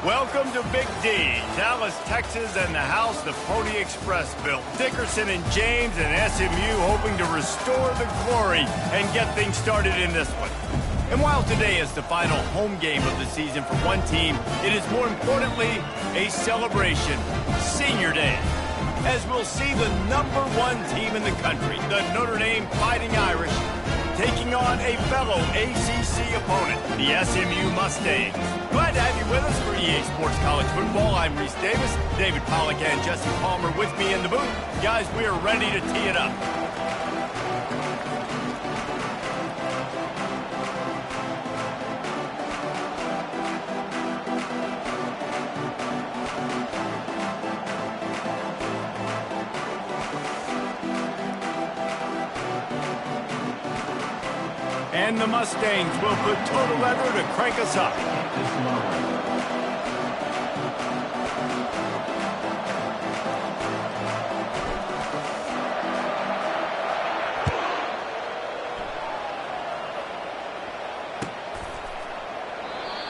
Welcome to Big D, Dallas, Texas, and the house the Pony Express built. Dickerson and James and SMU hoping to restore the glory and get things started in this one. And while today is the final home game of the season for one team, it is more importantly a celebration, Senior Day, as we'll see the #1 team in the country, the Notre Dame Fighting Irish, taking on a fellow ACC opponent, the SMU Mustangs. Glad to have you with us for EA Sports College Football. I'm Reese Davis, David Pollack and Jesse Palmer with me in the booth. Guys, we are ready to tee it up. And the Mustangs will put total leather to crank us up.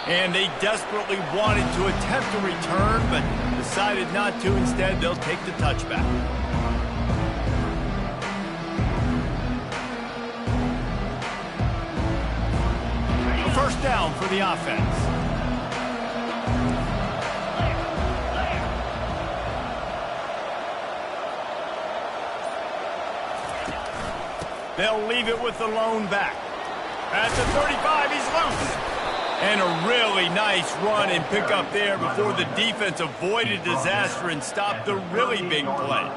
And they desperately wanted to attempt a return, but decided not to. Instead, they'll take the touchback. First down for the offense. They'll leave it with the lone back. At the 35, he's loose. And a really nice run and pick up there before the defense avoided disaster and stopped the really big play.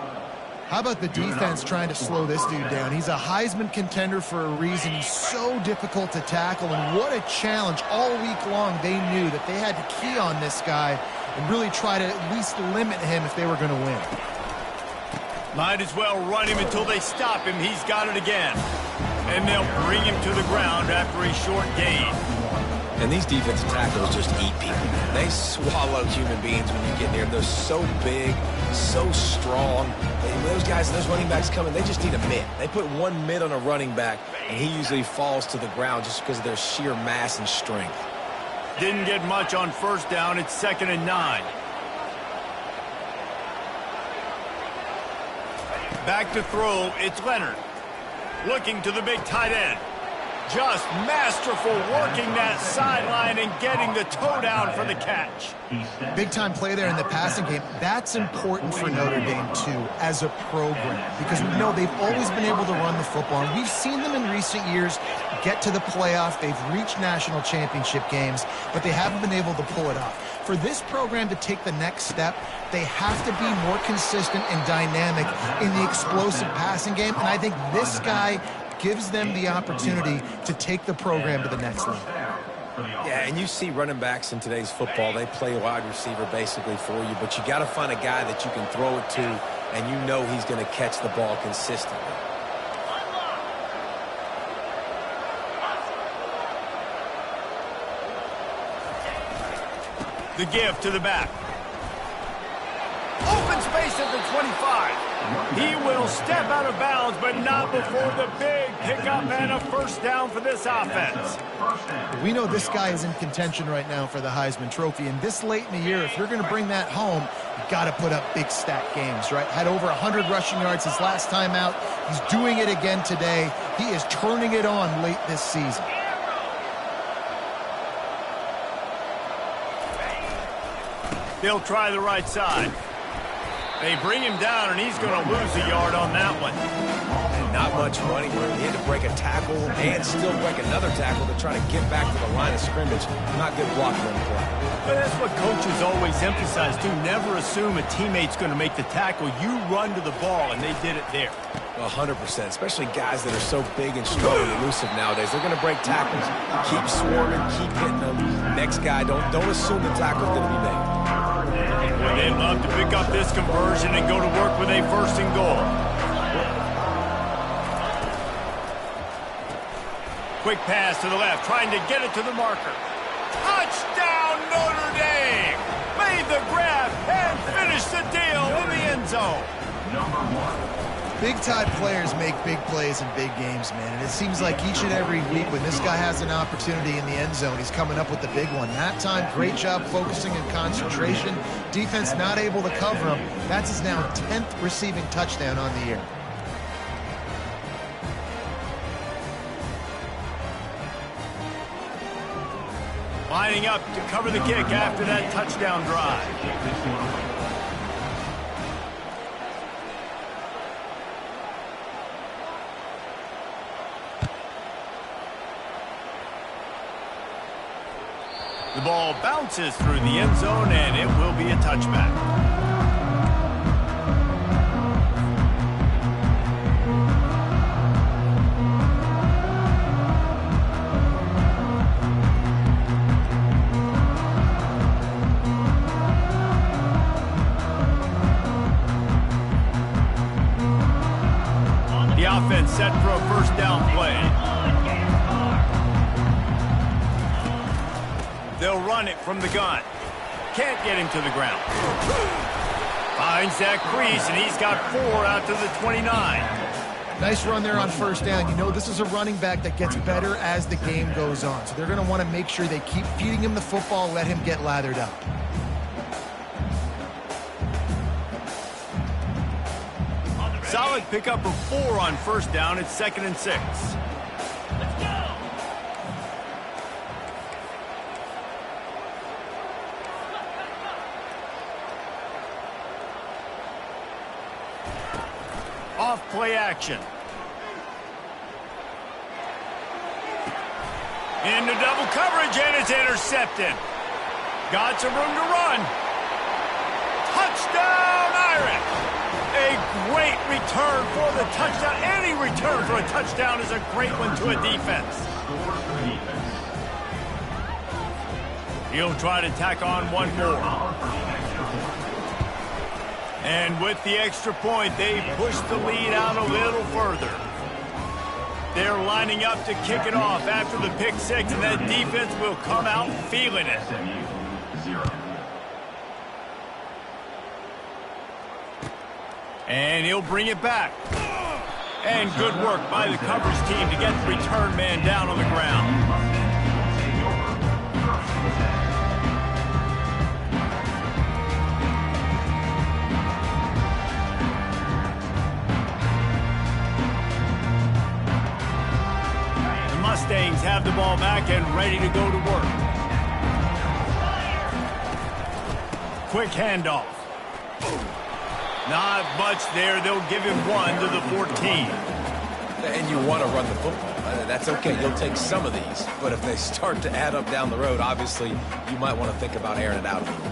How about the defense trying to slow this dude down? He's a Heisman contender for a reason. He's so difficult to tackle, and what a challenge. All week long, they knew that they had to key on this guy and really try to at least limit him if they were going to win. Might as well run him until they stop him. He's got it again. And they'll bring him to the ground after a short gain. And these defensive tackles just eat people. They swallow human beings when you get near them. They're so big, so strong. And those guys, those running backs coming, they just need a mid. They put one mid on a running back, and he usually falls to the ground just because of their sheer mass and strength. Didn't get much on first down. It's 2nd and 9. Back to throw. It's Leonard. Looking to the big tight end. Just masterful working that sideline and getting the toe down for the catch. Big-time play there in the passing game. That's important for Notre Dame, too, as a program, because we know they've always been able to run the football. And we've seen them in recent years get to the playoff. They've reached national championship games, but they haven't been able to pull it off. For this program to take the next step, they have to be more consistent and dynamic in the explosive passing game, and I think this guy gives them the opportunity to take the program to the next level. Yeah, and you see running backs in today's football, they play wide receiver basically for you, but you got to find a guy that you can throw it to, and you know he's going to catch the ball consistently. The give to the back. Open space at the 25. He will step out of bounds, but not before the big pickup and a first down for this offense. We know this guy is in contention right now for the Heisman Trophy, and this late in the year, if you're going to bring that home, you've got to put up big stat games, right? Had over 100 rushing yards his last time out. He's doing it again today. He is turning it on late this season. They'll try the right side. They bring him down, and he's going to lose a yard on that one. And not much running room. He had to break a tackle and still break another tackle to try to get back to the line of scrimmage. Not good blocking on the play. But that's what coaches always emphasize, too. Never assume a teammate's going to make the tackle. You run to the ball, and they did it there. 100%, especially guys that are so big and strong and elusive nowadays. They're going to break tackles. Keep swarming, keep hitting them. Next guy, don't assume the tackle's going to be made. Well, they'd love to pick up this conversion and go to work with a 1st and goal. Quick pass to the left, trying to get it to the marker. Touchdown, Notre Dame! Made the grab and finished the deal in the end zone. Big-time players make big plays in big games, man. And it seems like each and every week when this guy has an opportunity in the end zone, he's coming up with the big one. That time, great job focusing and concentration. Defense not able to cover him. That's his now 10th receiving touchdown on the year. Lining up to cover the kick after that touchdown drive. The ball bounces through the end zone, and it will be a touchback. The offense set for a first down play. They'll run it from the gun. Can't get him to the ground. Finds that crease, and he's got 4 out to the 29. Nice run there on first down. You know, this is a running back that gets better as the game goes on. So they're going to want to make sure they keep feeding him the football, let him get lathered up. Solid pickup of 4 on first down. It's 2nd and 6. Off play action. Into double coverage, and it's intercepted. Got some room to run. Touchdown, Irish! A great return for the touchdown. Any return for a touchdown is a great one to a defense. He'll try to tack on one more. And with the extra point, they push the lead out a little further. They're lining up to kick it off after the pick six, and that defense will come out feeling it. And he'll bring it back. And good work by the coverage team to get the return man down on the ground. Mustangs have the ball back and ready to go to work. Quick handoff. Not much there. They'll give him 1 to the 14. And you want to run the football. That's okay. You'll take some of these. But if they start to add up down the road, obviously, you might want to think about airing it out a little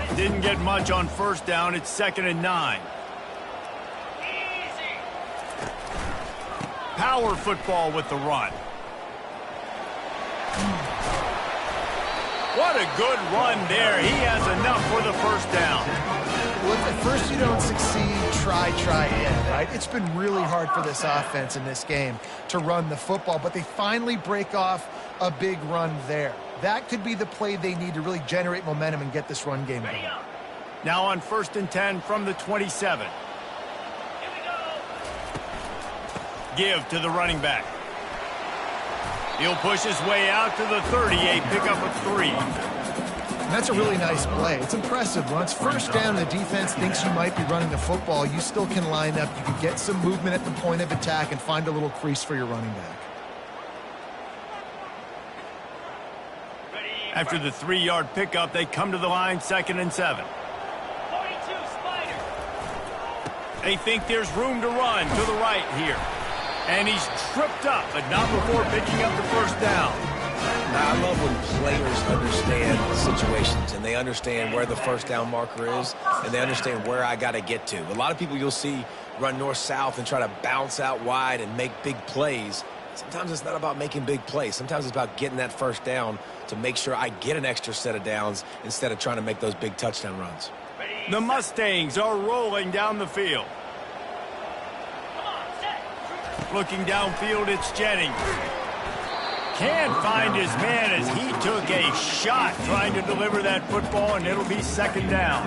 bit. Didn't get much on first down. It's 2nd and 9. Power football with the run. What a good run there. He has enough for the first down. Well, if at first you don't succeed, try again, right? It's been really hard for this offense in this game to run the football, but they finally break off a big run there. That could be the play they need to really generate momentum and get this run game going. Now on 1st and 10 from the 27. Give to the running back. He'll push his way out to the 38, pickup of 3. And that's a really nice play. It's impressive. Once first down, the defense thinks you might be running the football, you still can line up. You can get some movement at the point of attack and find a little crease for your running back. After the 3-yard pickup, they come to the line, 2nd and 7. They think there's room to run to the right here. And he's tripped up, but not before picking up the first down. Now, I love when players understand situations and they understand where the first down marker is and they understand where I got to get to. A lot of people you'll see run north-south and try to bounce out wide and make big plays. Sometimes it's not about making big plays. Sometimes it's about getting that first down to make sure I get an extra set of downs instead of trying to make those big touchdown runs. The Mustangs are rolling down the field. Looking downfield, it's Jennings. Can't find his man as he took a shot trying to deliver that football, and it'll be 2nd down.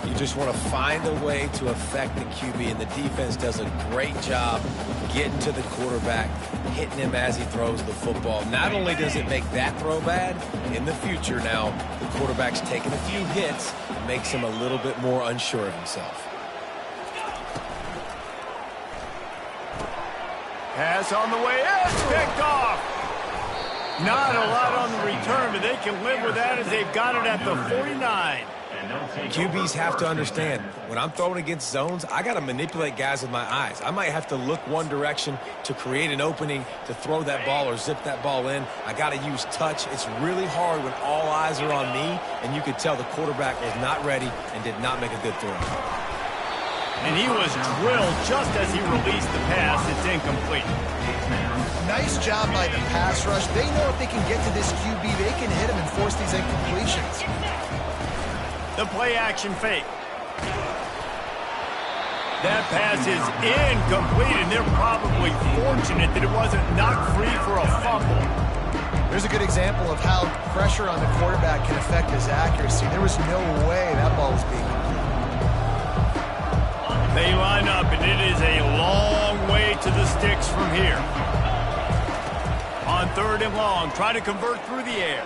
You just want to find a way to affect the QB, and the defense does a great job getting to the quarterback, hitting him as he throws the football. Not only does it make that throw bad, in the future now, the quarterback's taking a few hits, it makes him a little bit more unsure of himself. Pass on the way in, picked off. Not a lot on the return, but they can live with that as they've got it at the 49. QBs have to understand, when I'm throwing against zones, I got to manipulate guys with my eyes. I might have to look one direction to create an opening to throw that ball or zip that ball in. I got to use touch. It's really hard when all eyes are on me, and you could tell the quarterback was not ready and did not make a good throw. And he was drilled just as he released the pass. It's incomplete. Nice job by the pass rush. They know if they can get to this QB, they can hit him and force these incompletions. The play-action fake. That pass is incomplete, and they're probably fortunate that it wasn't knocked free for a fumble. There's a good example of how pressure on the quarterback can affect his accuracy. There was no way that ball was being complete. They line up, and it is a long way to the sticks from here. On 3rd and long, trying to convert through the air.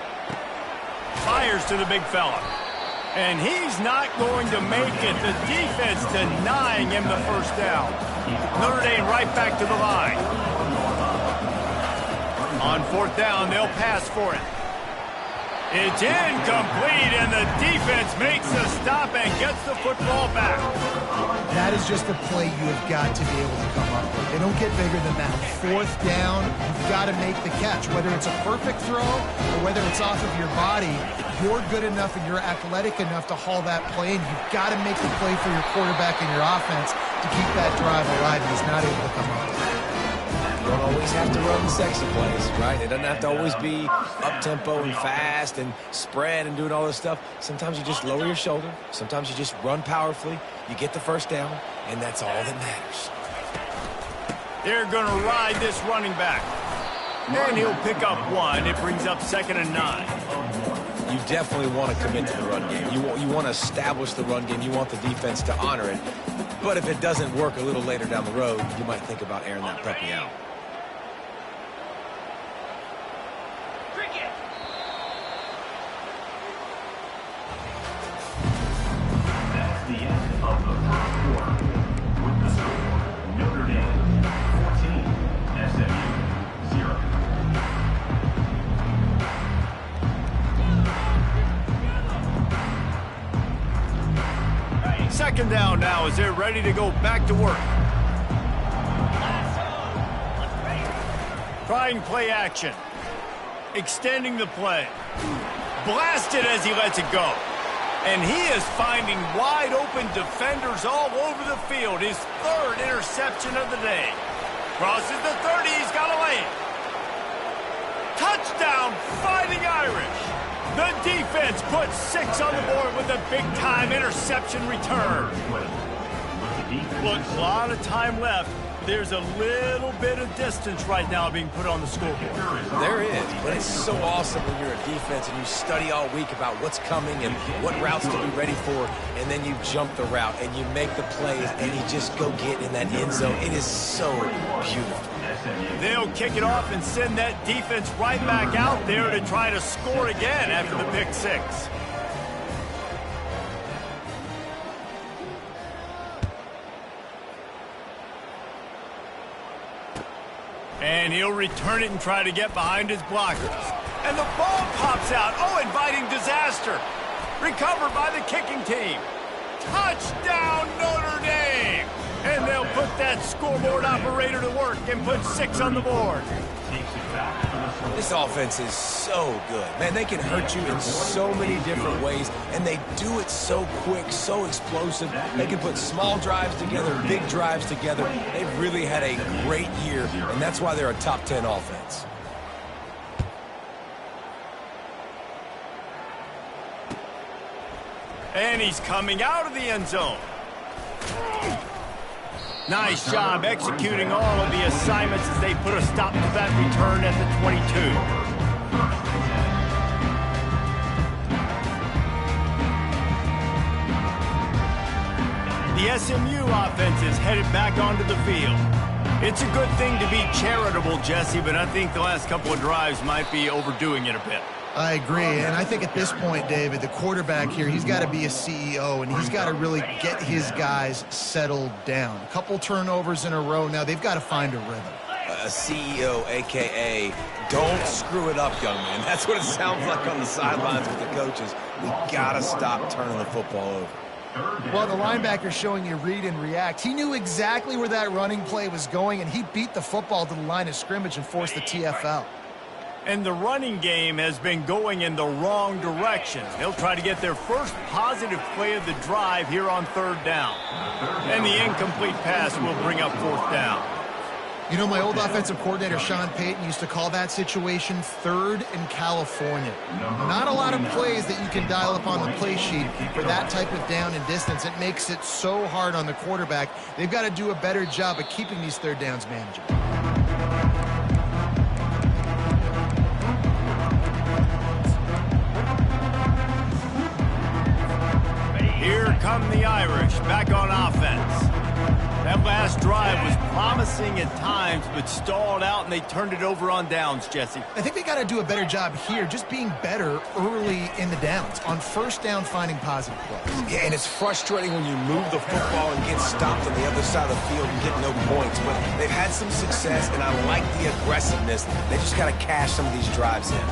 Fires to the big fella. And he's not going to make it. The defense denying him the first down. Notre Dame right back to the line. On 4th down, they'll pass for it. It's incomplete, and the defense makes the stop and gets the football back. That is just a play you have got to be able to come up with. They don't get bigger than that. 4th down, you've got to make the catch. Whether it's a perfect throw or whether it's off of your body, you're good enough and you're athletic enough to haul that play, and you've got to make the play for your quarterback and your offense to keep that drive alive, and he's not able to come up with it. You don't always have to run the sexy plays, right? It doesn't have to always be up-tempo and fast and spread and doing all this stuff. Sometimes you just lower your shoulder. Sometimes you just run powerfully. You get the first down, and that's all that matters. They're going to ride this running back. And he'll pick up 1. It brings up 2nd and 9. You definitely want to commit to the run game. You want to establish the run game. You want the defense to honor it. But if it doesn't work a little later down the road, you might think about airing that puppy out. That's the end of the first quarter. With the score, Notre Dame 14, SMU 0. Second down now as they're ready to go back to work. Trying play action. Extending the play. Blasted as he lets it go. And he is finding wide open defenders all over the field. His 3rd interception of the day. Crosses the 30, he's got a lane. Touchdown, Fighting Irish. The defense puts 6 on the board with a big-time interception return. Look, a lot of time left. There's a little bit of distance right now being put on the scoreboard. There is, but it's so awesome when you're a defense and you study all week about what's coming and what routes to be ready for, and then you jump the route and you make the plays and you just go get in that end zone. It is so beautiful. They'll kick it off and send that defense right back out there to try to score again after the pick 6. And he'll return it and try to get behind his blockers. And the ball pops out. Oh, inviting disaster. Recovered by the kicking team. Touchdown, Notre Dame! And they'll put that scoreboard operator to work and put 6 on the board. This offense is so good. Man, they can hurt you in so many different ways, and they do it so quick, so explosive. They can put small drives together, big drives together. They've really had a great year, and that's why they're a top 10 offense. And he's coming out of the end zone. Nice job executing all of the assignments as they put a stop to that return at the 22. SMU offense is headed back onto the field. It's a good thing to be charitable, Jesse, but I think the last couple of drives might be overdoing it a bit. I agree, and I think at this point, David, the quarterback here, he's got to be a CEO, and he's got to really get his guys settled down. A couple turnovers in a row now. They've got to find a rhythm. A CEO, a.k.a. don't screw it up, young man. That's what it sounds like on the sidelines with the coaches. We got to stop turning the football over. Well, the linebacker's showing you read and react. He knew exactly where that running play was going, and he beat the football to the line of scrimmage and forced the TFL. And the running game has been going in the wrong direction. They'll try to get their first positive play of the drive here on 3rd down. And the incomplete pass will bring up 4th down. You know, my old offensive coordinator, Sean Payton, used to call that situation 3rd in California. Not a lot of plays that you can dial up on the play sheet for that type of down and distance. It makes it so hard on the quarterback. They've got to do a better job of keeping these 3rd downs manageable. Here come the Irish back on offense. That last drive was promising at times, but stalled out, and they turned it over on downs, Jesse. I think they got to do a better job here, just being better early in the downs, on 1st down finding positive plays. Yeah, and it's frustrating when you move the football and get stopped on the other side of the field and get no points. But they've had some success, and I like the aggressiveness. They just got to cash some of these drives in.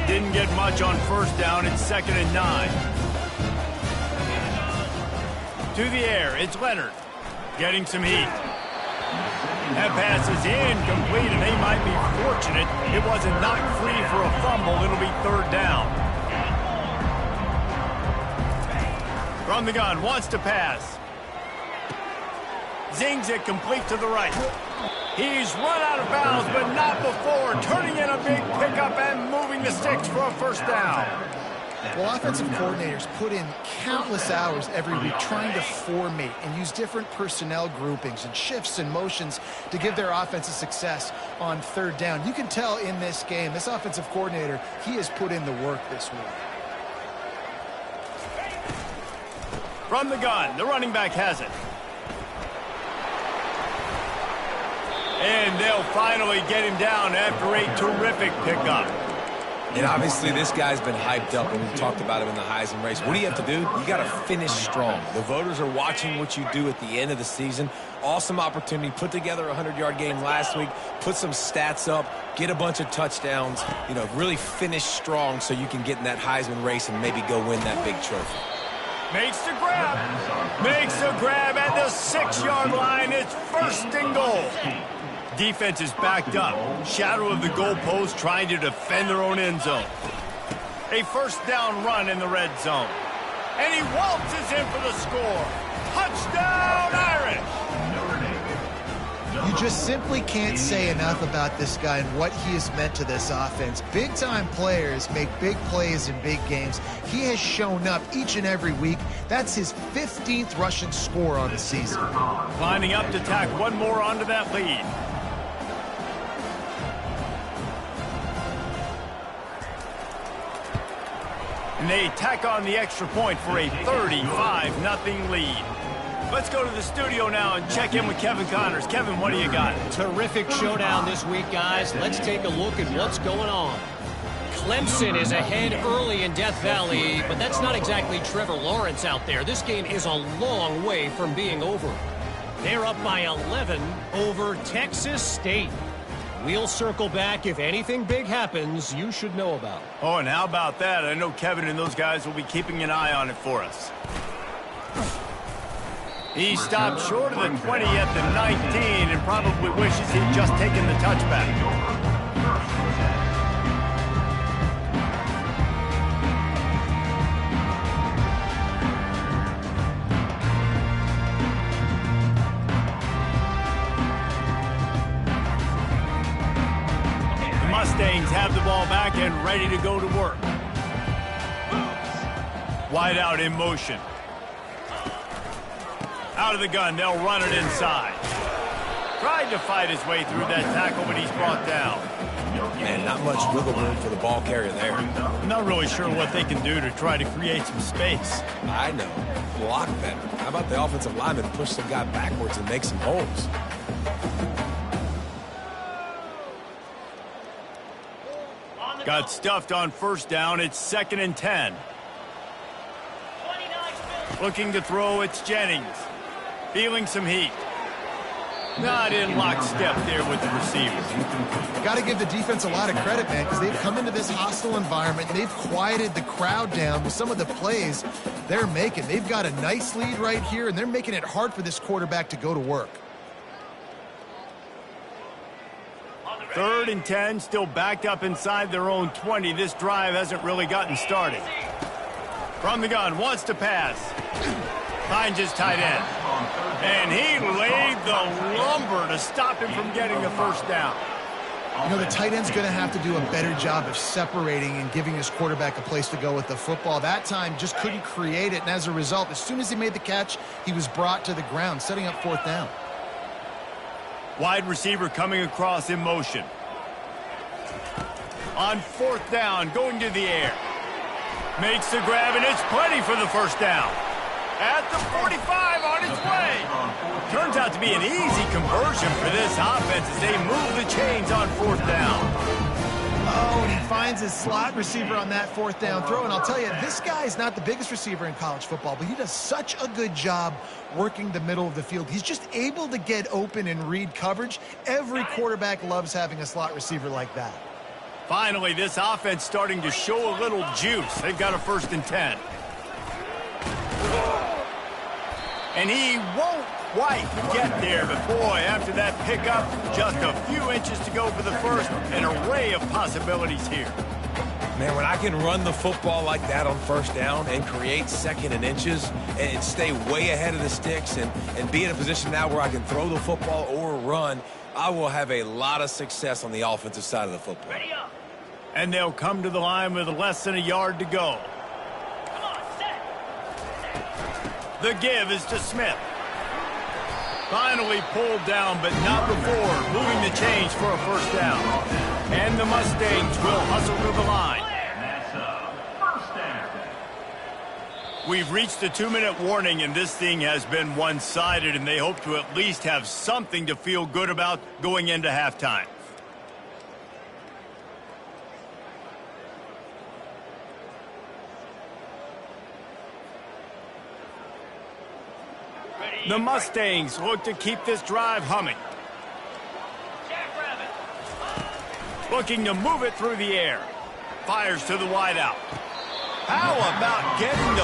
Didn't get much on 1st down. It's 2nd and 9. To the air, it's Leonard. Getting some heat. That pass is incomplete, and they might be fortunate it wasn't knocked free for a fumble. It'll be 3rd down. From the gun, wants to pass. Zings it complete to the right. He's run out of bounds, but not before. Turning in a big pickup and moving the sticks for a 1st down. Well, offensive coordinators put in countless hours every week trying to formate and use different personnel groupings and shifts and motions to give their offensive success on 3rd down. You can tell in this game, this offensive coordinator, he has put in the work this week. From the gun, the running back has it. And they'll finally get him down after a terrific pickup. And obviously this guy's been hyped up, and we've talked about him in the Heisman race. What do you have to do? You got to finish strong. The voters are watching what you do at the end of the season. Awesome opportunity. Put together a 100-yard game last week. Put some stats up. Get a bunch of touchdowns. You know, really finish strong so you can get in that Heisman race and maybe go win that big trophy. Makes the grab. Makes the grab at the 6-yard line. It's 1st and goal. Defense is backed up. Shadow of the goalpost trying to defend their own end zone. A 1st down run in the red zone. And he waltzes in for the score. Touchdown, Irish! You just simply can't say enough about this guy and what he has meant to this offense. Big-time players make big plays in big games. He has shown up each and every week. That's his 15th rushing score on the season. Lining up to tack one more onto that lead. And they tack on the extra point for a 35-0 lead. Let's go to the studio now and check in with Kevin Connors. Kevin, what do you got? Terrific showdown this week, guys. Let's take a look at what's going on. Clemson is ahead early in Death Valley, but that's not exactly Trevor Lawrence out there. This game is a long way from being over. They're up by 11 over Texas State. We'll circle back if anything big happens you should know about. Oh, and how about that? I know Kevin and those guys will be keeping an eye on it for us. He stopped short of the 20 at the 19 and probably wishes he'd just taken the touchback. The Mustangs have the ball back and ready to go to work. Wide out in motion. Out of the gun, they'll run it inside. Tried to fight his way through that tackle, but he's brought down. Man, not much wiggle room for the ball carrier there. I'm not really sure what they can do to try to create some space. I know. Block better. How about the offensive lineman push the guy backwards and make some holes? Got stuffed on first down. It's 2nd and 10. Looking to throw, it's Jennings. Feeling some heat. Not in lockstep there with the receivers. Got to give the defense a lot of credit, man, because they've come into this hostile environment, and they've quieted the crowd down with some of the plays they're making. They've got a nice lead right here, and they're making it hard for this quarterback to go to work. 3rd and 10, still backed up inside their own 20. This drive hasn't really gotten started. From the gun, wants to pass. Finds his tight end. And he laid the lumber to stop him from getting the first down. You know, the tight end's going to have to do a better job of separating and giving his quarterback a place to go with the football. That time just couldn't create it, and as a result, as soon as he made the catch, he was brought to the ground, setting up 4th down. Wide receiver coming across in motion. On 4th down, going to the air. Makes the grab, and it's plenty for the first down. At the 45, on its way. Turns out to be an easy conversion for this offense as they move the chains on 4th down. Oh, and he finds his slot receiver on that 4th down throw. And I'll tell you, this guy is not the biggest receiver in college football, but he does such a good job working the middle of the field. He's just able to get open and read coverage. Every quarterback loves having a slot receiver like that. Finally, this offense starting to show a little juice. They've got a 1st and 10. And he won't quite get there, but boy, after that pickup, just a few inches to go for the first. An array of possibilities here. Man, when I can run the football like that on 1st down and create 2nd and inches and stay way ahead of the sticks and be in a position now where I can throw the football or run, I will have a lot of success on the offensive side of the football. And they'll come to the line with less than a yard to go. The give is to Smith. Finally pulled down, but not before moving the chains for a 1st down. And the Mustangs will hustle to the line. We've reached a 2-minute warning, and this thing has been one-sided, and they hope to at least have something to feel good about going into halftime. The Mustangs look to keep this drive humming. Looking to move it through the air. Fires to the wideout. How about getting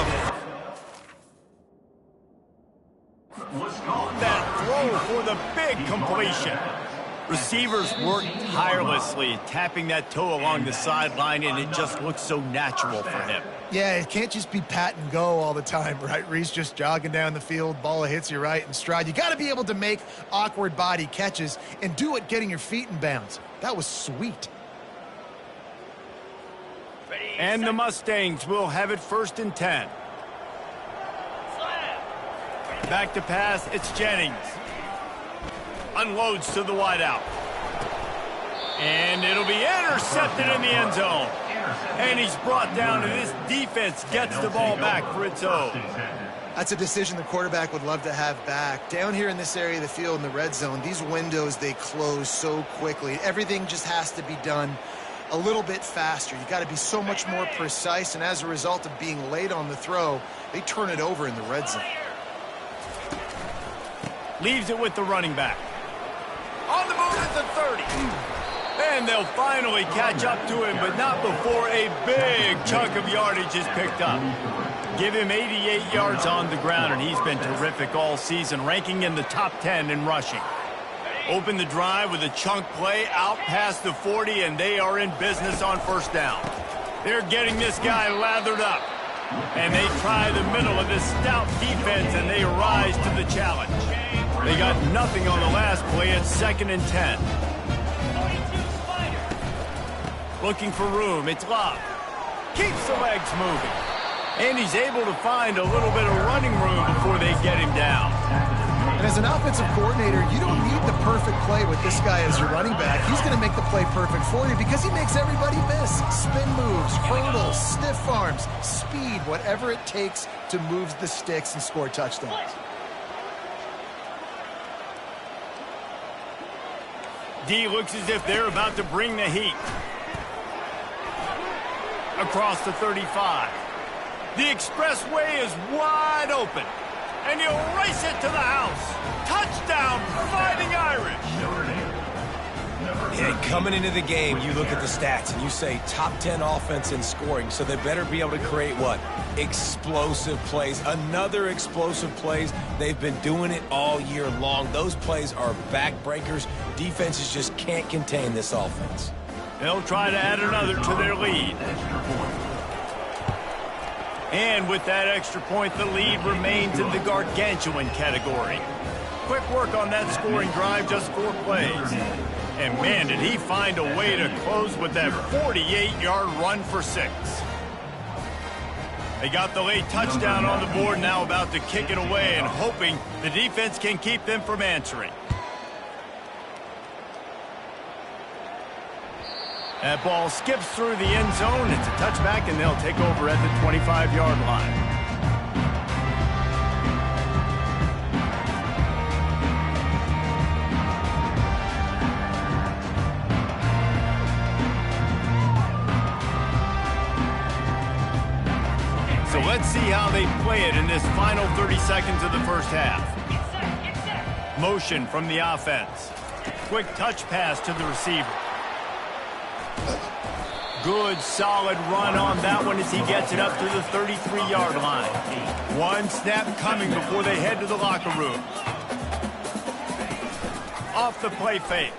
that throw for the big completion? Receivers work tirelessly, tapping that toe along the sideline, and it just looks so natural for him. Yeah, it can't just be pat and go all the time, right? Reese just jogging down the field, ball hits you right in stride. You got to be able to make awkward body catches and do it getting your feet in bounds. That was sweet. And the Mustangs will have it 1st and 10. Back to pass, it's Jennings. Unloads to the wideout. And it'll be intercepted in the end zone. And he's brought down, and this defense gets the ball back for its own. That's a decision the quarterback would love to have back. Down here in this area of the field in the red zone, these windows, they close so quickly. Everything just has to be done a little bit faster. You got to be so much more precise, and as a result of being late on the throw, they turn it over in the red zone. Leaves it with the running back. On the move at the 30. And they'll finally catch up to him, but not before a big chunk of yardage is picked up. Give him 88 yards on the ground, and he's been terrific all season, ranking in the top 10 in rushing. Open the drive with a chunk play out past the 40, and they are in business on 1st down. They're getting this guy lathered up. And they try the middle of this stout defense, and they rise to the challenge. They got nothing on the last play. It's 2nd and 10. Looking for room. It's Love. Keeps the legs moving. And he's able to find a little bit of running room before they get him down. And And as an offensive coordinator, you don't need the perfect play with this guy as your running back. He's going to make the play perfect for you because he makes everybody miss. Spin moves, hurdles, stiff arms, speed, whatever it takes to move the sticks and score touchdowns. D looks as if they're about to bring the heat. Across the 35. The expressway is wide open. And he'll race it to the house. Touchdown, Fighting Irish. Yeah, coming into the game, you look at the stats and you say top 10 offense in scoring, so they better be able to create what? Explosive plays. Another explosive plays. They've been doing it all year long. Those plays are backbreakers. Defenses just can't contain this offense. They'll try to add another to their lead. And with that extra point, the lead remains in the gargantuan category. Quick work on that scoring drive, just 4 plays. And man, did he find a way to close with that 48-yard run for 6. They got the late touchdown on the board, now about to kick it away and hoping the defense can keep them from answering. That ball skips through the end zone. It's a touchback, and they'll take over at the 25-yard line. So let's see how they play it in this final 30 seconds of the first half. Motion from the offense. Quick touch pass to the receiver. Good, solid run on that one as he gets it up to the 33-yard line. One snap coming before they head to the locker room. Off the play fake.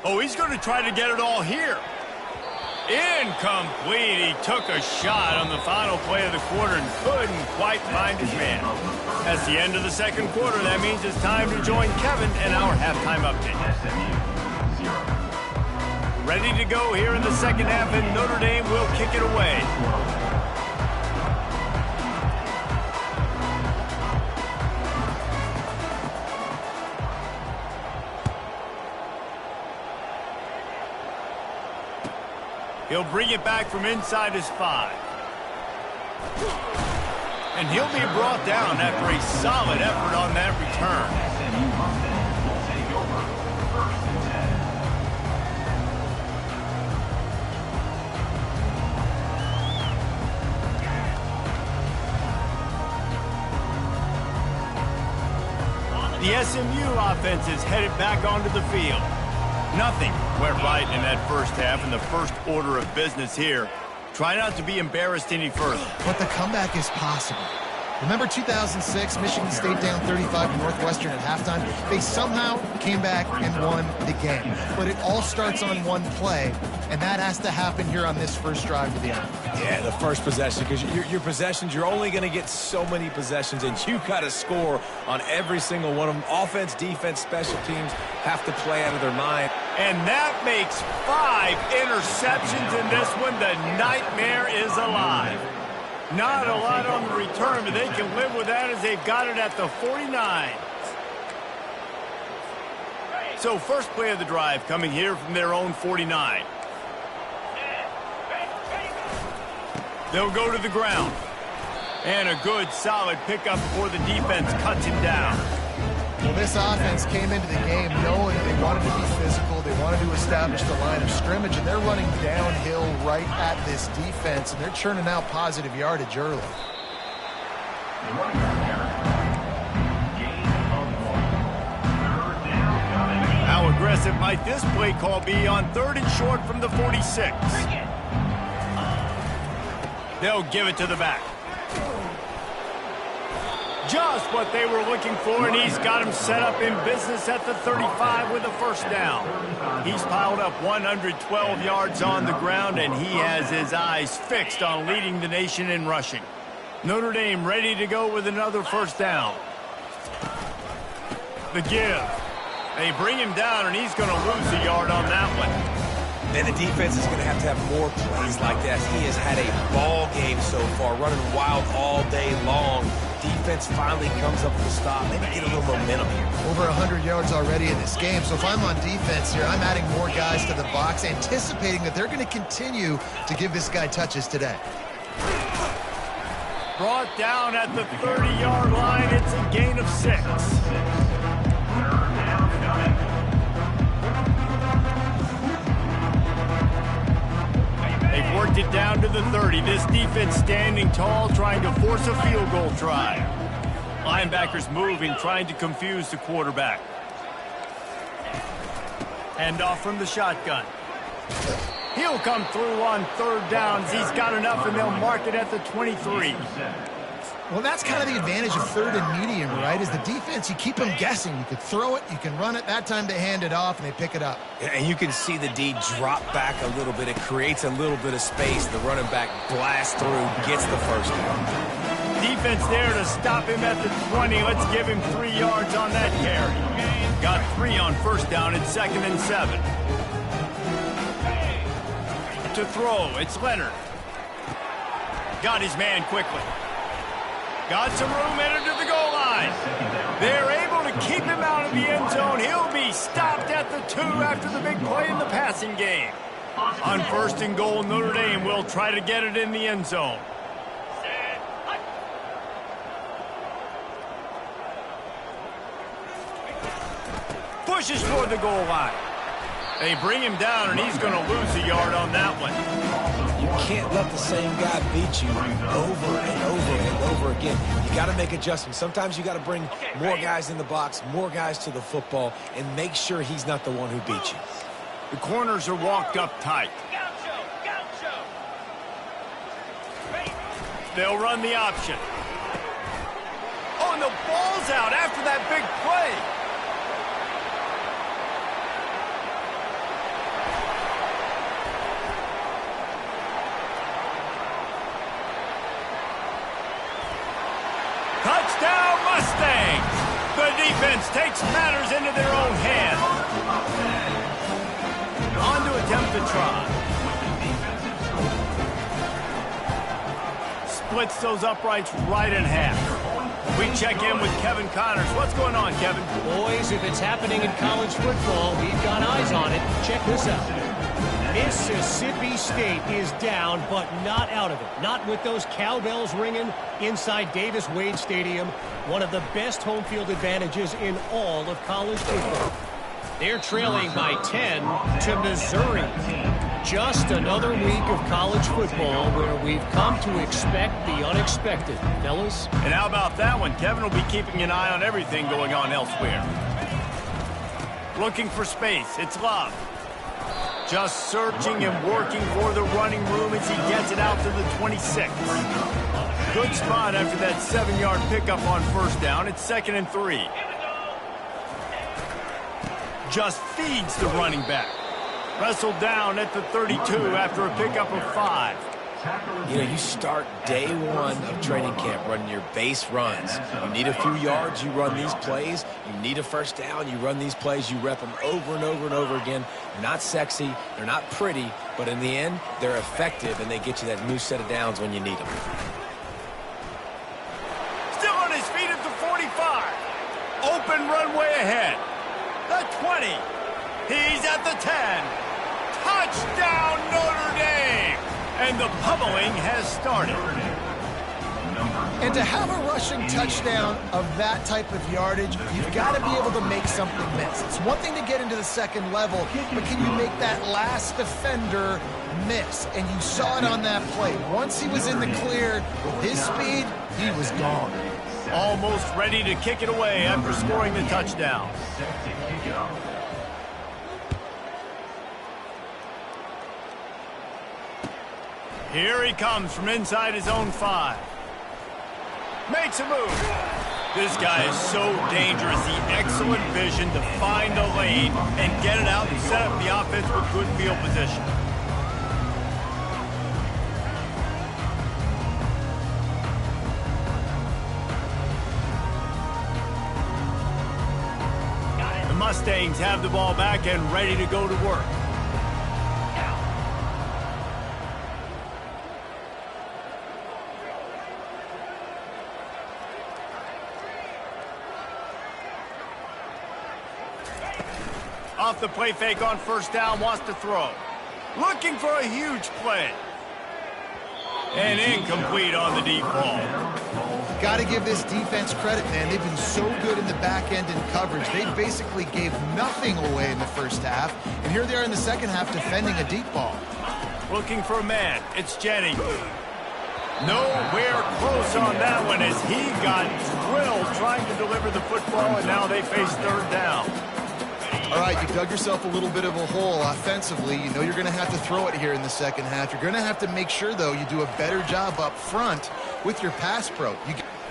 Oh, he's going to try to get it all here. Incomplete. He took a shot on the final play of the quarter and couldn't quite find his man. That's the end of the second quarter. That means it's time to join Kevin in our halftime update. Ready to go here in the second half, and Notre Dame will kick it away. He'll bring it back from inside his 5. And he'll be brought down after a solid effort on that return. The SMU offense is headed back onto the field. Nothing went right in that first half, and the first order of business here. Try not to be embarrassed any further. But the comeback is possible. Remember 2006, Michigan State down 35 to Northwestern at halftime? They somehow came back and won the game. But it all starts on one play, and that has to happen here on this first drive of the offense. Yeah, the first possession, because your possessions, you're only going to get so many possessions, and you've got to score on every single one of them. Offense, defense, special teams have to play out of their mind. And that makes 5 interceptions in this one. The nightmare is alive. Not a lot on the return, but they can live with that as they've got it at the 49. So first play of the drive coming here from their own 49. They'll go to the ground. And a good, solid pickup before the defense cuts him down. Well, this offense came into the game knowing they wanted to be physical, they wanted to establish the line of scrimmage, and they're running downhill right at this defense, and they're churning out positive yardage early. How aggressive might this play call be on 3rd and short from the 46? They'll give it to the back. Just what they were looking for, and he's got him set up in business at the 35 with a first down. He's piled up 112 yards on the ground, and he has his eyes fixed on leading the nation in rushing. Notre Dame ready to go with another first down. The give. They bring him down, and he's going to lose a yard on that one. And the defense is going to have more plays like that. He has had a ball game so far, running wild all day long. defense finally comes up with a stop, maybe get a little momentum here. Over 100 yards already in this game. So if I'm on defense here, I'm adding more guys to the box, anticipating that they're going to continue to give this guy touches today. Brought down at the 30-yard line. It's a gain of 6. They've worked it down to the 30. This defense standing tall, trying to force a field goal try. Linebackers moving, trying to confuse the quarterback. Handoff from the shotgun. He'll come through on 3rd downs. He's got enough, and they'll mark it at the 23. Well, that's kind of the advantage of 3rd and medium, right? Is the defense, you keep them guessing. You could throw it, you can run it. That time they hand it off, and they pick it up. And you can see the D drop back a little bit. It creates a little bit of space. The running back blasts through, gets the first down. Defense there to stop him at the 20. Let's give him 3 yards on that carry. Got 3 on 1st down. It's 2nd and 7. To throw, it's Leonard. Got his man quickly. Got some room, headed to the goal line. They're able to keep him out of the end zone. He'll be stopped at the 2 after the big play in the passing game. On 1st and goal, Notre Dame will try to get it in the end zone. Pushes toward the goal line. They bring him down, and he's going to lose a yard on that one. You can't let the same guy beat you over and over and over again. You got to make adjustments. Sometimes you got to bring more guys in the box, more guys to the football, and make sure he's not the one who beat you. The corners are walked up tight. They'll run the option. Oh, and the ball's out after that big play. Touchdown, Mustangs! The defense takes matters into their own hands. On to attempt to try. Splits those uprights right in half. We check in with Kevin Connors. What's going on, Kevin? Boys, if it's happening in college football, we've got eyes on it. Check this out. Mississippi State is down, but not out of it. Not with those cowbells ringing inside Davis-Wade Stadium, one of the best home field advantages in all of college football. They're trailing by 10 to Missouri. Just another week of college football where we've come to expect the unexpected, fellas. And how about that one? Kevin will be keeping an eye on everything going on elsewhere. Looking for space. It's Love. Just searching and working for the running room as he gets it out to the 26. Good spot after that 7-yard pickup on 1st down. It's 2nd and 3. Just feeds the running back. Wrestled down at the 32 after a pickup of 5. You know, you start day 1 of training camp running your base runs. You need a few yards, you run these plays. You need a 1st down, you run these plays. You rep them over and over and over again. They're not sexy, they're not pretty, but in the end, they're effective, and they get you that new set of downs when you need them. Still on his feet at the 45. Open runway ahead. The 20. He's at the 10. Touchdown, Notre Dame! And the pummeling has started. And to have a rushing touchdown of that type of yardage, you've got to be able to make something miss. It's one thing to get into the 2nd level, but can you make that last defender miss? And you saw it on that play. Once he was in the clear, with his speed, he was gone. Almost ready to kick it away after scoring the touchdown. Here he comes from inside his own 5. Makes a move. This guy is so dangerous. The excellent vision to find a lane and get it out and set up the offense with good field position. The Mustangs have the ball back and ready to go to work. Off the play fake on first down, wants to throw. Looking for a huge play. And incomplete on the deep ball. Got to give this defense credit, man. They've been so good in the back end in coverage. They basically gave nothing away in the first half. And here they are in the second half defending a deep ball. Looking for a man. It's Jennings. Nowhere close on that one as he got drilled trying to deliver the football, and now they face third down. All right, you dug yourself a little bit of a hole offensively. You know you're going to have to throw it here in the second half. You're going to have to make sure, though, you do a better job up front with your pass pro.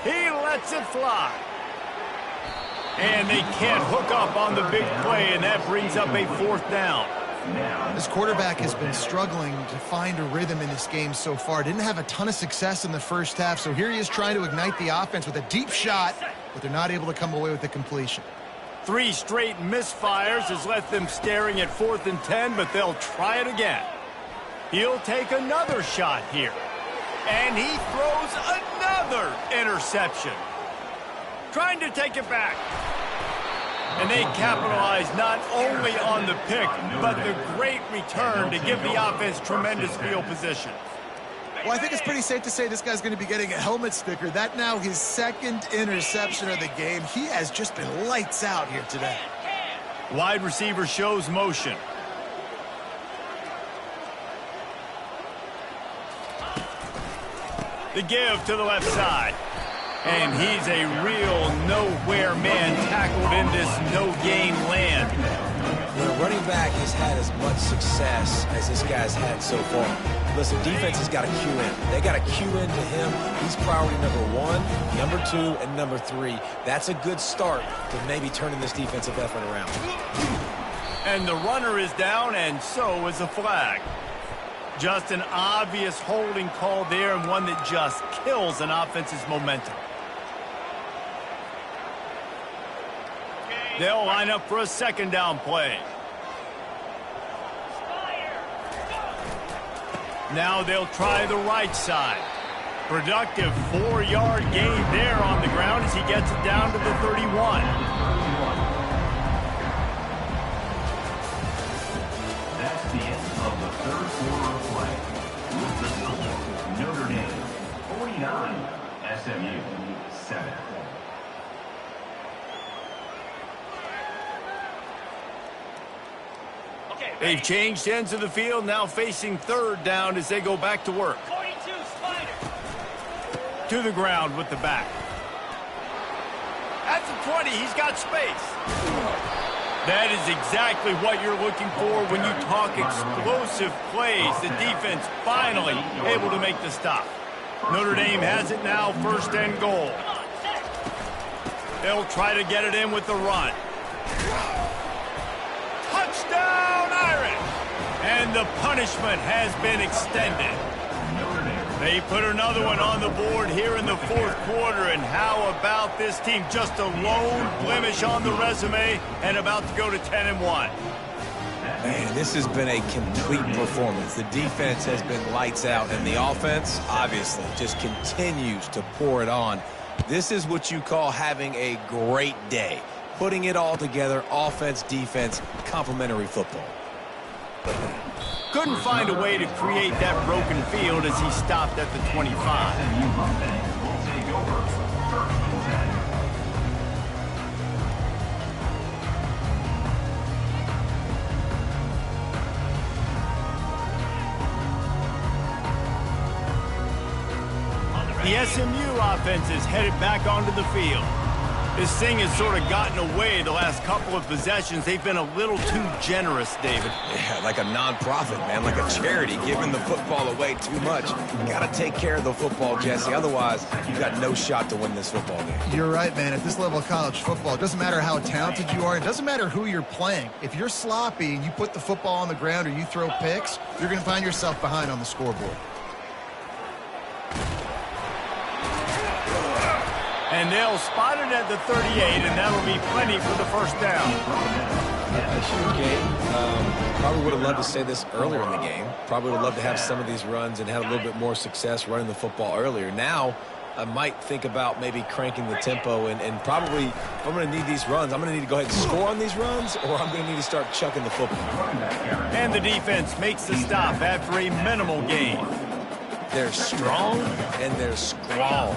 He lets it fly. And they can't hook up on the big play, and that brings up a fourth down. This quarterback has been struggling to find a rhythm in this game so far. Didn't have a ton of success in the first half, so here he is trying to ignite the offense with a deep shot, but they're not able to come away with the completion. 3 straight misfires has left them staring at 4th and 10, but they'll try it again. He'll take another shot here. And he throws another interception. Trying to take it back. And they capitalize not only on the pick, but the great return to give the offense tremendous field position. Well, I think it's pretty safe to say this guy's going to be getting a helmet sticker. That now his second interception of the game. He has just been lights out here today. Wide receiver shows motion. The give to the left side. And he's a real nowhere man tackled in this no-gain land. The running back has had as much success as this guy's had so far. Listen, defense has got to cue in. They got to cue into him. He's priority number 1, number 2, and number 3. That's a good start to maybe turning this defensive effort around. And the runner is down, and so is the flag. Just an obvious holding call there, and one that just kills an offense's momentum. They'll line up for a second down play. Now they'll try the right side. Productive 4-yard gain there on the ground as he gets it down to the 31. That's the end of the third quarter of play. With the score, Notre Dame 49, SMU 7. They've changed ends of the field, now facing third down as they go back to work. 42, Spider. To the ground with the back. At the 20, he's got space. That is exactly what you're looking for when you talk explosive plays. The defense finally able to make the stop. Notre Dame has it now, 1st and goal. They'll try to get it in with the run. Touchdown, Irish! And the punishment has been extended. They put another one on the board here in the 4th quarter, and how about this team? Just a lone blemish on the resume and about to go to 10-1. Man, this has been a complete performance. The defense has been lights out, and the offense, obviously, just continues to pour it on. This is what you call having a great day. Putting it all together, offense, defense, complementary football. Couldn't find a way to create that broken field as he stopped at the 25. The SMU offense is headed back onto the field. This thing has sort of gotten away the last couple of possessions. They've been a little too generous, David. Yeah, like a nonprofit, man, like a charity, giving the football away too much. Got to take care of the football, Jesse. Otherwise, you've got no shot to win this football game. You're right, man. At this level of college football, it doesn't matter how talented you are. It doesn't matter who you're playing. If you're sloppy and you put the football on the ground or you throw picks, you're going to find yourself behind on the scoreboard. And they'll spot it at the 38, and that'll be plenty for the first down. A huge game. Probably would have loved to say this earlier in the game. Probably would have loved to have some of these runs and have a little bit more success running the football earlier. Now, I might think about maybe cranking the tempo and probably, if I'm going to need these runs, I'm going to need to go ahead and score on these runs, or I'm going to need to start chucking the football. And the defense makes the stop after a minimal gain. They're strong and they're strong.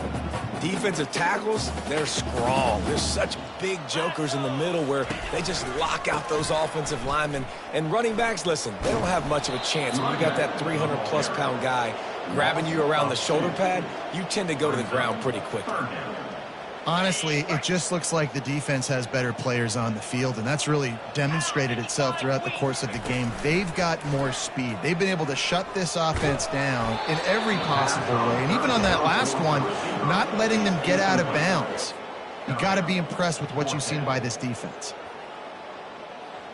Defensive tackles, they're strong. There's such big jokers in the middle where they just lock out those offensive linemen. And running backs, listen, they don't have much of a chance. When you got that 300-plus pound guy grabbing you around the shoulder pad, you tend to go to the ground pretty quickly. Honestly, it just looks like the defense has better players on the field, and that's really demonstrated itself throughout the course of the game. They've got more speed. They've been able to shut this offense down in every possible way, and even on that last one, not letting them get out of bounds. You got to be impressed with what you've seen by this defense.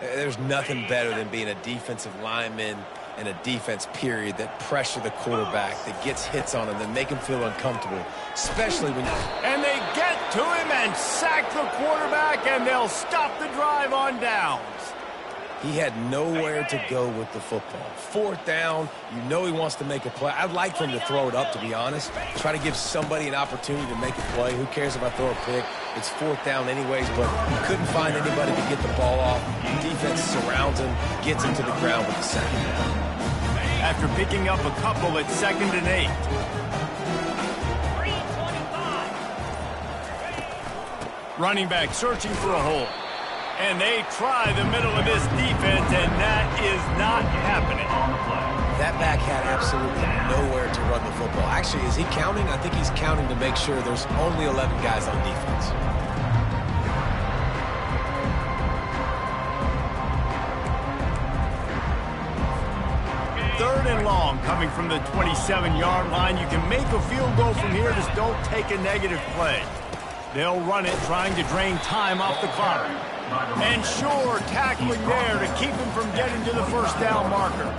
There's nothing better than being a defensive lineman and a defense, period, that pressure the quarterback, that gets hits on him, that make him feel uncomfortable, especially when... And they get to him and sack the quarterback, and they'll stop the drive on downs. He had nowhere to go with the football. Fourth down, you know he wants to make a play. I'd like for him to throw it up, to be honest. Try to give somebody an opportunity to make a play. Who cares if I throw a pick? It's fourth down anyways, but he couldn't find anybody to get the ball off. The defense surrounds him, gets him to the ground with the sack. After picking up a couple at 2nd and 8. Running back searching for a hole. And they try the middle of this defense, and that is not happening. That back had absolutely nowhere to run the football. Actually, is he counting? I think he's counting to make sure there's only 11 guys on defense. Third and long coming from the 27-yard line. You can make a field goal from here, just don't take a negative play. They'll run it, trying to drain time off the clock. And sure, tackling there to keep him from getting to the first down marker.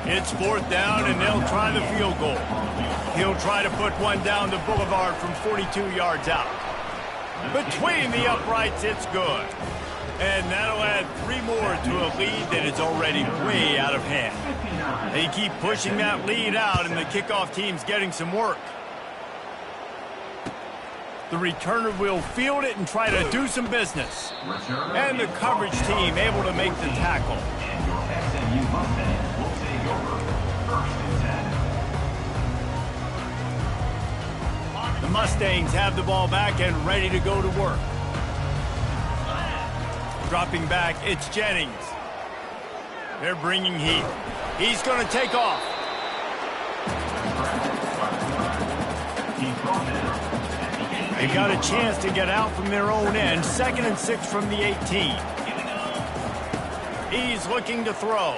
It's fourth down, and they'll try the field goal. He'll try to put one down the boulevard from 42 yards out. Between the uprights, it's good. And that'll add 3 more to a lead that is already way out of hand. They keep pushing that lead out, and the kickoff team's getting some work. The returner will field it and try to do some business. And the coverage team able to make the tackle. The Mustangs have the ball back and ready to go to work. Dropping back, it's Jennings. They're bringing heat. He's going to take off. They got a chance to get out from their own end. 2nd and 6 from the 18. He's looking to throw.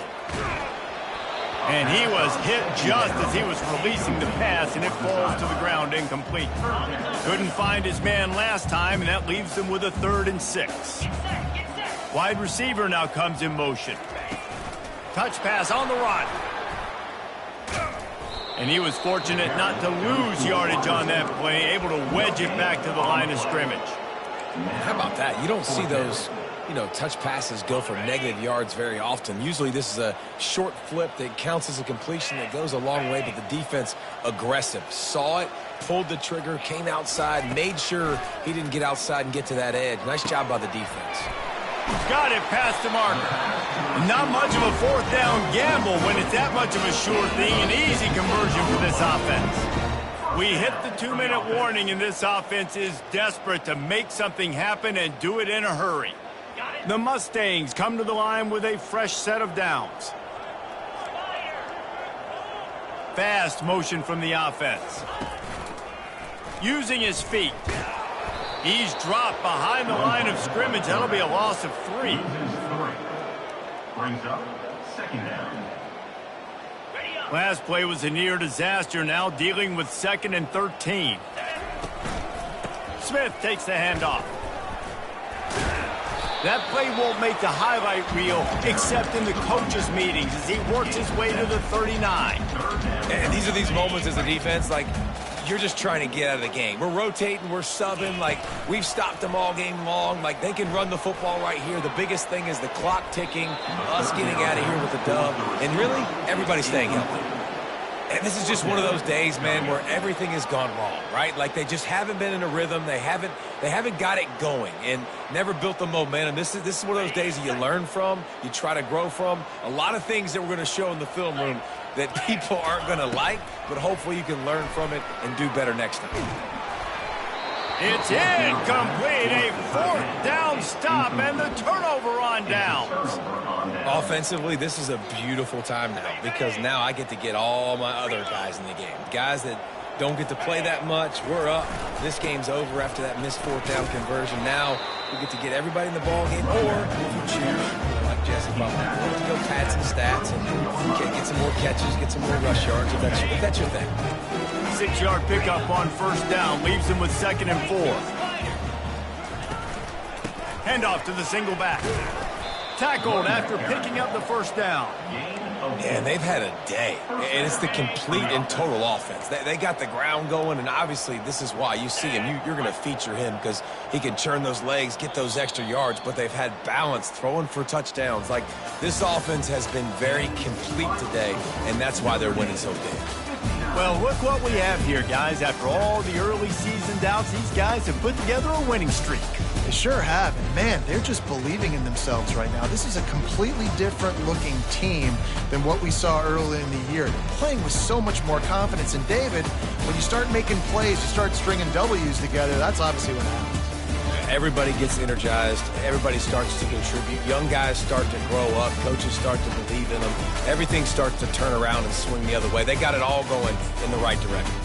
And he was hit just as he was releasing the pass, and it falls to the ground incomplete. Couldn't find his man last time, and that leaves them with a 3rd and 6. Wide receiver now comes in motion. Touch pass on the run. And he was fortunate not to lose yardage on that play, able to wedge it back to the line of scrimmage. How about that? You don't see those, touch passes go for negative yards very often. Usually this is a short flip that counts as a completion that goes a long way, but the defense aggressive. Saw it, pulled the trigger, came outside, made sure he didn't get outside and get to that edge. Nice job by the defense. Got it past the marker. Not much of a fourth down gamble when it's that much of a sure thing. An easy conversion for this offense. We hit the 2-minute warning, and this offense is desperate to make something happen and do it in a hurry. The Mustangs come to the line with a fresh set of downs. Fast motion from the offense. Using his feet. He's dropped behind the line of scrimmage. That'll be a loss of 3. Brings up 2nd down. Last play was a near disaster, now dealing with 2nd and 13. Smith takes the handoff. That play won't make the highlight reel except in the coaches' meetings as he works his way to the 39. And these are these moments as a defense, like, you're just trying to get out of the game. We're rotating, we're subbing, like, we've stopped them all game long. Like, they can run the football right here. The biggest thing is the clock ticking, us getting out of here with the dub, and really, everybody staying healthy. And this is just one of those days, man, where everything has gone wrong, right? Like they just haven't been in a rhythm. They haven't got it going and never built the momentum. This is one of those days that you learn from, you try to grow from. A lot of things that we're going to show in the film room that people aren't going to like, but hopefully you can learn from it and do better next time. It's incomplete, a 4th down stop, and the turnover on downs. Offensively, this is a beautiful time now because now I get to get all my other guys in the game. Guys that don't get to play that much, we're up. This game's over after that missed 4th down conversion. Now we get to get everybody in the ball game, or if you choose, like Jesse Butler, to go pad some stats and get some more catches, get some more rush yards if that's your thing. 6-yard pickup on 1st down leaves him with 2nd and 4. Handoff to the single back. Tackled after picking up the 1st down. And they've had a day, and it's the complete and total offense. They got the ground going, and obviously this is why you see him. You're going to feature him because he can churn those legs, get those extra yards, but they've had balance, throwing for touchdowns. Like, this offense has been very complete today, and that's why they're winning so big. Well, look what we have here, guys. After all the early season doubts, these guys have put together a winning streak. They sure have, and man, they're just believing in themselves right now. This is a completely different looking team than what we saw early in the year. They're playing with so much more confidence. And David, when you start making plays, you start stringing W's together, that's obviously what happens. Everybody gets energized. Everybody starts to contribute. Young guys start to grow up. Coaches start to believe in them. Everything starts to turn around and swing the other way. They got it all going in the right direction.